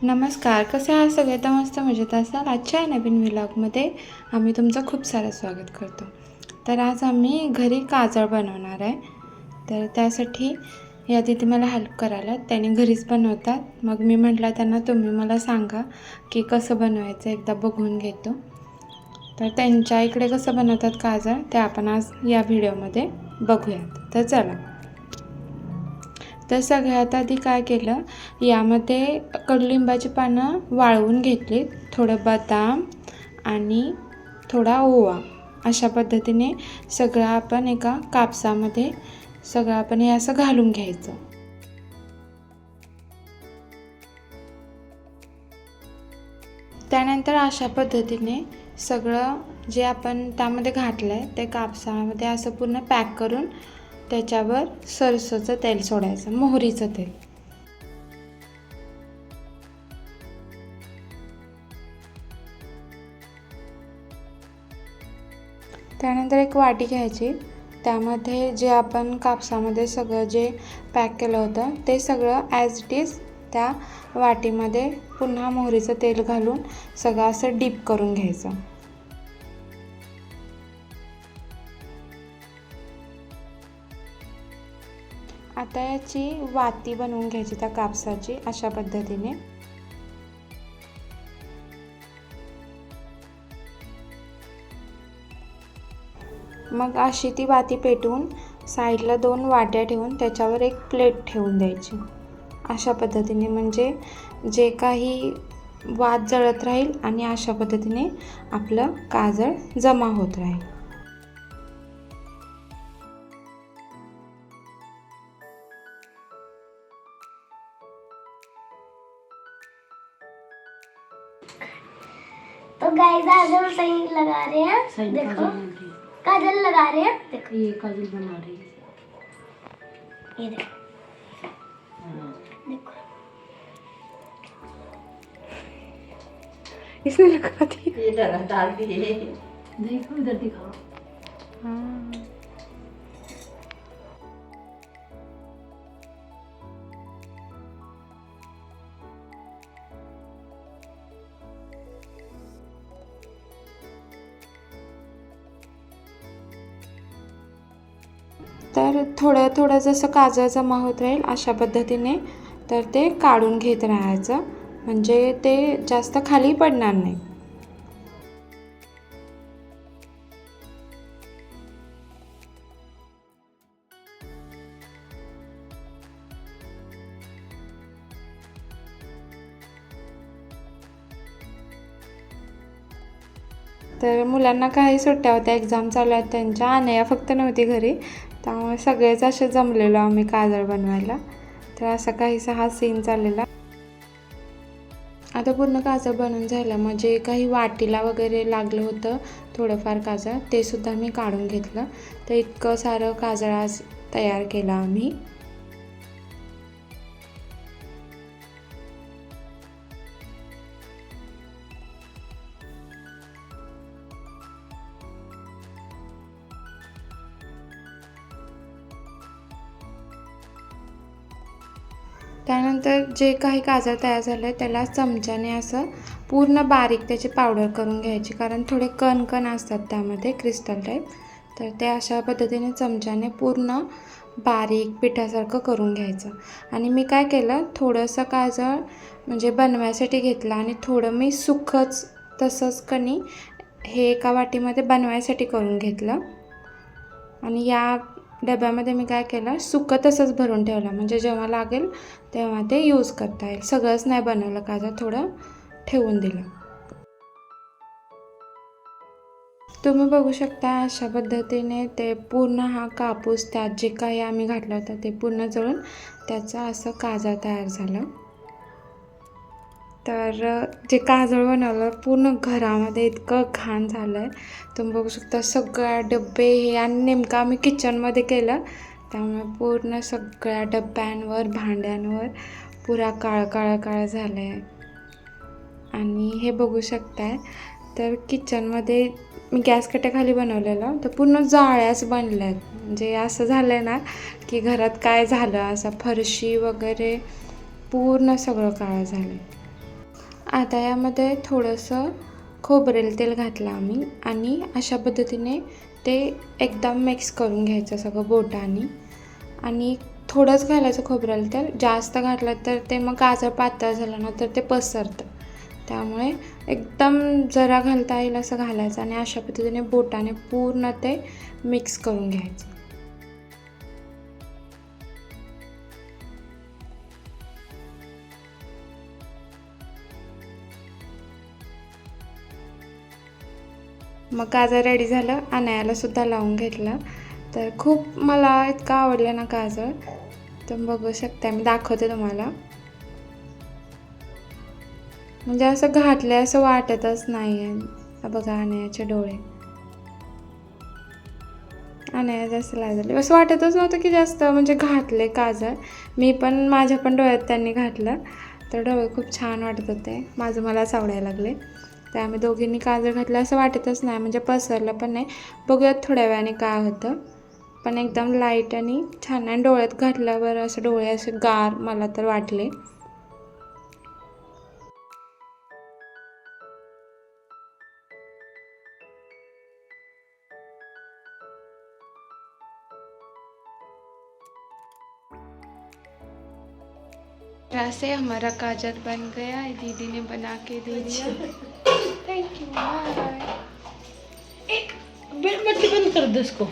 नमस्कार, कसे आहात सगळे? तर मस्त मजेत असाल. आजच्या नवीन व्लॉगमध्ये आम्ही तुमचं खूप सारं स्वागत करतो. तर आज आम्ही घरी काजळ बनवणार आहे. तर त्यासाठी या दीदी मला हेल्प करायला, त्याने घरीच बनवतात. मग मी म्हटलं त्यांना तुम्ही मला सांगा की कसं बनवायचं, एकदा बघून घेतो. तर त्यांच्या इकडे कसं बनवतात काजळ ते आपण आज या व्हिडिओमध्ये बघूयात. तर चला. तर सगळ्यात आधी काय केलं, यामध्ये कडुलिंबाची पानं वाळवून घेतली, थोडं बदाम आणि थोडा ओवा, अशा पद्धतीने सगळं आपण एका कापसामध्ये सगळं आपण हे असं घालून घ्यायचं. त्यानंतर अशा पद्धतीने सगळं जे आपण त्यामध्ये घातलं आहे ते कापसामध्ये असं पूर्ण पॅक करून त्याच्यावर सरसोचं तेल सोडायचं, मोहरीचं तेल. त्यानंतर एक वाटी घ्यायची, त्यामध्ये जे आपण कापसामध्ये सगळं जे पॅक केलं होतं ते सगळं ॲज इट इज त्या वाटीमध्ये पुन्हा मोहरीचं तेल घालून सगळं असं डीप करून घ्यायचं. आता याची वाती बनवून घ्यायची त्या कापसाची अशा पद्धतीने. मग अशी ती वाती पेटवून साईडला 2 वाट्या ठेवून त्याच्यावर एक प्लेट ठेवून द्यायची अशा पद्धतीने, म्हणजे जे काही वात जळत राहील आणि अशा पद्धतीने आपलं काजळ जमा होत राहील. तो गाइस आज हम सही लगा रहे हैं, देखो काजल लगा रहे हैं, देखो ये काजल बना रही है। ये देखो देखो इसने लगा दी। ये डाल दी, देखो इधर दिखाओ। हाँ, तर थोडं थोडं जसं काजळ जमा होत राहील अशा पद्धतीने तर ते काढून घेत राहायचं, म्हणजे ते जास्त खाली पडणार नाही. तर मुलांना काही सुट्ट्या होत्या, एक्झाम चालू आहेत त्यांच्या, अनया फक्त नव्हती घरी, त्यामुळे सगळेच असे जमलेलो आम्ही काजळ बनवायला. तर असा काहीसा हा सीन चाललेला. आता पूर्ण काजळ बनवून झालं, म्हणजे काही वाटीला वगैरे लागलं होतं थोडंफार काजळ, ते सुद्धा मी काढून घेतलं. तर इतकं सारं काजळ आज तयार केलं आम्ही. त्यानंतर जे काही काजळ तयार झालं आहे त्याला चमच्याने असं पूर्ण बारीक त्याची पावडर करून घ्यायची, कारण थोडे कण कण असतात त्यामध्ये क्रिस्टल टाईप. तर ते अशा पद्धतीने चमच्याने पूर्ण बारीक पिठासारखं करून घ्यायचं. आणि मी काय केलं, थोडंसं काजळ म्हणजे बनवायसाठी घेतलं आणि थोडं मी सुखच तसंच कणी हे एका वाटीमध्ये बनवायसाठी करून घेतलं. आणि या डब्यामध्ये मी काय केलं, सुकं तसंच भरून ठेवलं, म्हणजे जेव्हा लागेल तेव्हा ते यूज करता येईल. सगळंच नाही बनवलं काजळ, थोडं ठेवून दिलं. तुम्ही बघू शकता अशा पद्धतीने ते पूर्ण हा कापूस त्यात जे काही आम्ही घातलं होतं ते पूर्ण जळून त्याचं असं काजळ तयार झालं. तर जे काजळ बनवलं पूर्ण घरामध्ये इतकं घाण झालं आहे, तुम्ही बघू शकता. सगळ्या डबे हे, आणि नेमकं आम्ही किचनमध्ये केलं त्यामुळे पूर्ण सगळ्या डब्यांवर भांड्यांवर पुरा काळं झालं आहे. आणि हे बघू शकताय, तर किचनमध्ये मी गॅस कट्ट्याखाली बनवलेलं तर पूर्ण जाळ्याच बनल्या आहेत. म्हणजे असं झालं आहे ना की घरात काय झालं, असं फरशी वगैरे पूर्ण सगळं काळं झालं आहे. आता यामध्ये थोडंसं खोबरेल तेल घातलं आम्ही आणि अशा पद्धतीने ते एकदम मिक्स करून घ्यायचं सगळं बोटाने. आणि थोडंच घालायचं खोबरेल तेल, जास्त घातलं तर ते मग गाजर पातळ झालं ना तर ते पसरतं. त्यामुळे एकदम जरा घालता येईल असं घालायचं आणि अशा पद्धतीने बोटाने पूर्ण ते मिक्स करून घ्यायचं. मग गाजर रेडी झालं. अनायाला सुद्धा लावून घेतलं. तर खूप मला इतकं आवडलं ना गाजर, तर बघू शकता मी दाखवते तुम्हाला. म्हणजे असं घातलं असं वाटतच नाही आहे. बघा अनायाचे डोळे, अनाया जास्त लाल झाली. असं वाटतच नव्हतं की जास्त म्हणजे घातले गाजर. मी पण माझ्या पण डोळ्यात त्यांनी घातलं तर डोळे खूप छान वाटत होते. माझं मलाच आवडायला लागले. तर आम्ही दोघींनी गाजर घातलं असं वाटतच नाही, म्हणजे पसरलं पण नाही. बघूयात थोड्या वेळाने काय होतं. पण एकदम लाईट आणि छान. आणि डोळ्यात घातल्यावर असं डोळे असे गार मला तर वाटले. ऐसे हमारा काजल बन गया है, दीदी ने बना के दे दिया. Thank you. बाय. बच्चे बंद कर दो इसको.